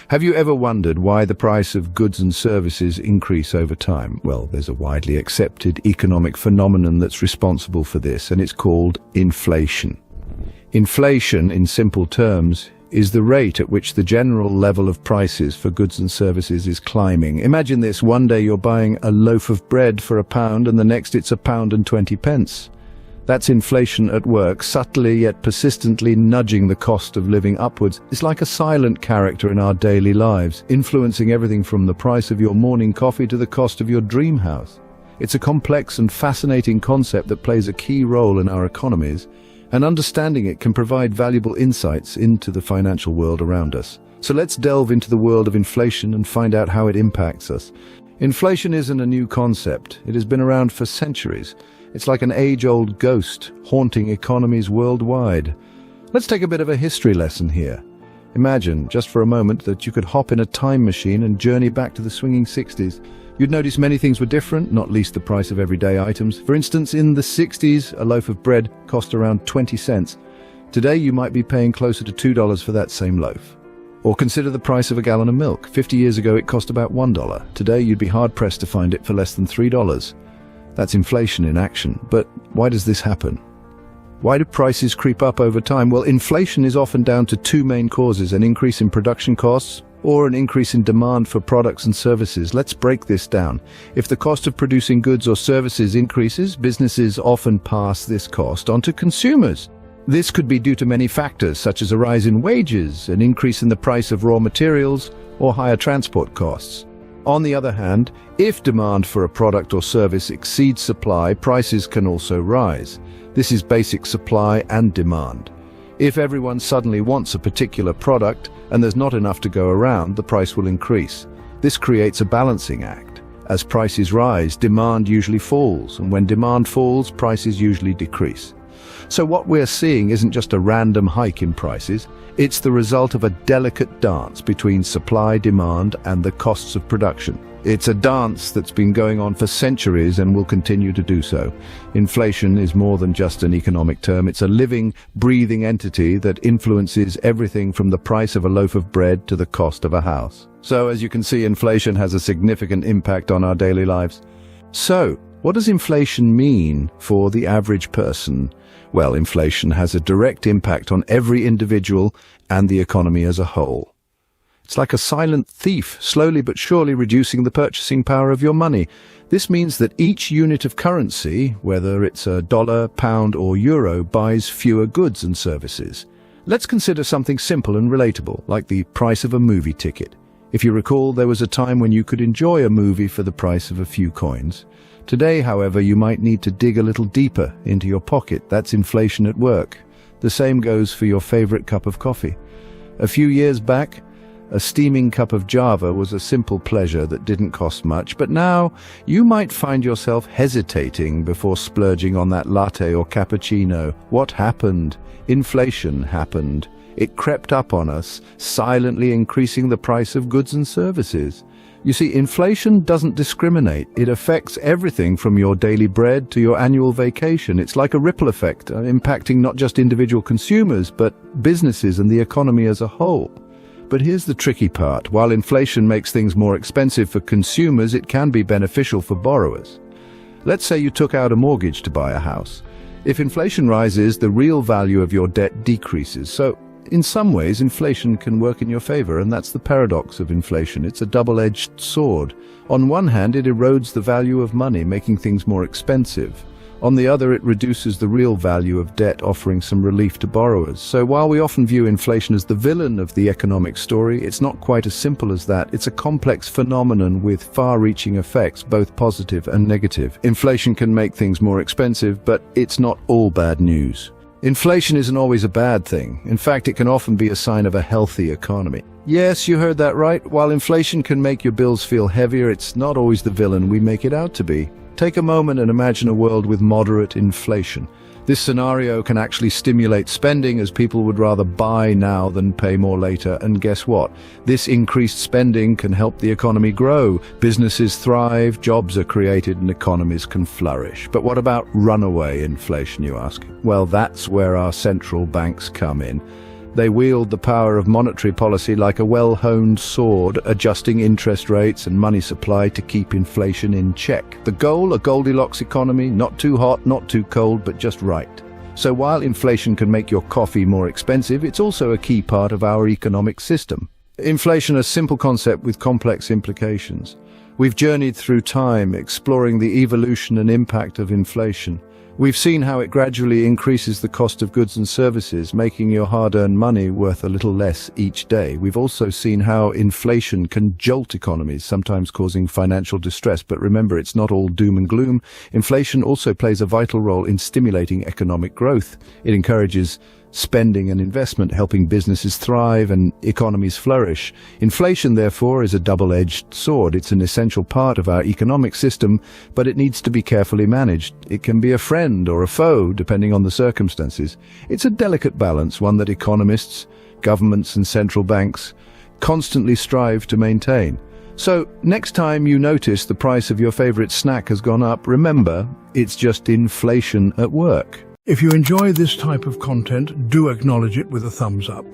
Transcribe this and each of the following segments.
Have you ever wondered why the price of goods and services increase over time? Well, there's a widely accepted economic phenomenon that's responsible for this, and it's called inflation. Inflation, in simple terms, is the rate at which the general level of prices for goods and services is climbing. Imagine this: one day you're buying a loaf of bread for £1 and the next it's £1.20. That's inflation at work, subtly yet persistently nudging the cost of living upwards. It's like a silent character in our daily lives, influencing everything from the price of your morning coffee to the cost of your dream house. It's a complex and fascinating concept that plays a key role in our economies, and understanding it can provide valuable insights into the financial world around us. So let's delve into the world of inflation and find out how it impacts us. Inflation isn't a new concept. It has been around for centuries. It's like an age-old ghost, haunting economies worldwide. Let's take a bit of a history lesson here. Imagine, just for a moment, that you could hop in a time machine and journey back to the swinging 60s. You'd notice many things were different, not least the price of everyday items. For instance, in the 60s, a loaf of bread cost around 20 cents. Today, you might be paying closer to $2 for that same loaf. Or consider the price of a gallon of milk. 50 years ago, it cost about $1. Today, you'd be hard-pressed to find it for less than $3. That's inflation in action. But why does this happen? Why do prices creep up over time? Well, inflation is often down to two main causes: an increase in production costs or an increase in demand for products and services. Let's break this down. If the cost of producing goods or services increases, businesses often pass this cost on to consumers. This could be due to many factors, such as a rise in wages, an increase in the price of raw materials, or higher transport costs. On the other hand, if demand for a product or service exceeds supply, prices can also rise. This is basic supply and demand. If everyone suddenly wants a particular product and there's not enough to go around, the price will increase. This creates a balancing act. As prices rise, demand usually falls, and when demand falls, prices usually decrease. So what we're seeing isn't just a random hike in prices, it's the result of a delicate dance between supply, demand, and the costs of production. It's a dance that's been going on for centuries and will continue to do so. Inflation is more than just an economic term. It's a living, breathing entity that influences everything from the price of a loaf of bread to the cost of a house. So, as you can see, inflation has a significant impact on our daily lives. So, what does inflation mean for the average person? Well, inflation has a direct impact on every individual and the economy as a whole. It's like a silent thief, slowly but surely reducing the purchasing power of your money. This means that each unit of currency, whether it's a dollar, pound, or euro, buys fewer goods and services. Let's consider something simple and relatable, like the price of a movie ticket. If you recall, there was a time when you could enjoy a movie for the price of a few coins. Today, however, you might need to dig a little deeper into your pocket. That's inflation at work. The same goes for your favorite cup of coffee. A few years back, a steaming cup of Java was a simple pleasure that didn't cost much, but now you might find yourself hesitating before splurging on that latte or cappuccino. What happened? Inflation happened. It crept up on us, silently increasing the price of goods and services. You see, inflation doesn't discriminate. It affects everything from your daily bread to your annual vacation. It's like a ripple effect, impacting not just individual consumers, but businesses and the economy as a whole. But here's the tricky part. While inflation makes things more expensive for consumers, it can be beneficial for borrowers. Let's say you took out a mortgage to buy a house. If inflation rises, the real value of your debt decreases. So, in some ways, inflation can work in your favor, and that's the paradox of inflation. It's a double-edged sword. On one hand, it erodes the value of money, making things more expensive. On the other, it reduces the real value of debt, offering some relief to borrowers. So while we often view inflation as the villain of the economic story, it's not quite as simple as that. It's a complex phenomenon with far-reaching effects, both positive and negative. Inflation can make things more expensive, but it's not all bad news. Inflation isn't always a bad thing. In fact, it can often be a sign of a healthy economy. Yes, you heard that right. While inflation can make your bills feel heavier, it's not always the villain we make it out to be. Take a moment and imagine a world with moderate inflation. This scenario can actually stimulate spending, as people would rather buy now than pay more later. And guess what? This increased spending can help the economy grow. Businesses thrive, jobs are created, and economies can flourish. But what about runaway inflation, you ask? Well, that's where our central banks come in. They wield the power of monetary policy like a well-honed sword, adjusting interest rates and money supply to keep inflation in check. The goal, a Goldilocks economy, not too hot, not too cold, but just right. So while inflation can make your coffee more expensive, it's also a key part of our economic system. Inflation, a simple concept with complex implications. We've journeyed through time, exploring the evolution and impact of inflation. We've seen how it gradually increases the cost of goods and services, making your hard-earned money worth a little less each day. We've also seen how inflation can jolt economies, sometimes causing financial distress. But remember, it's not all doom and gloom. Inflation also plays a vital role in stimulating economic growth. It encourages spending and investment, helping businesses thrive and economies flourish. Inflation, therefore, is a double-edged sword. It's an essential part of our economic system, but it needs to be carefully managed. It can be a friend or a foe, depending on the circumstances. It's a delicate balance, one that economists, governments and central banks constantly strive to maintain. So, next time you notice the price of your favorite snack has gone up, remember, it's just inflation at work. If you enjoy this type of content, do acknowledge it with a thumbs up.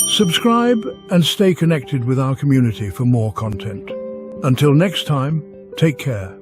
Subscribe and stay connected with our community for more content. Until next time, take care.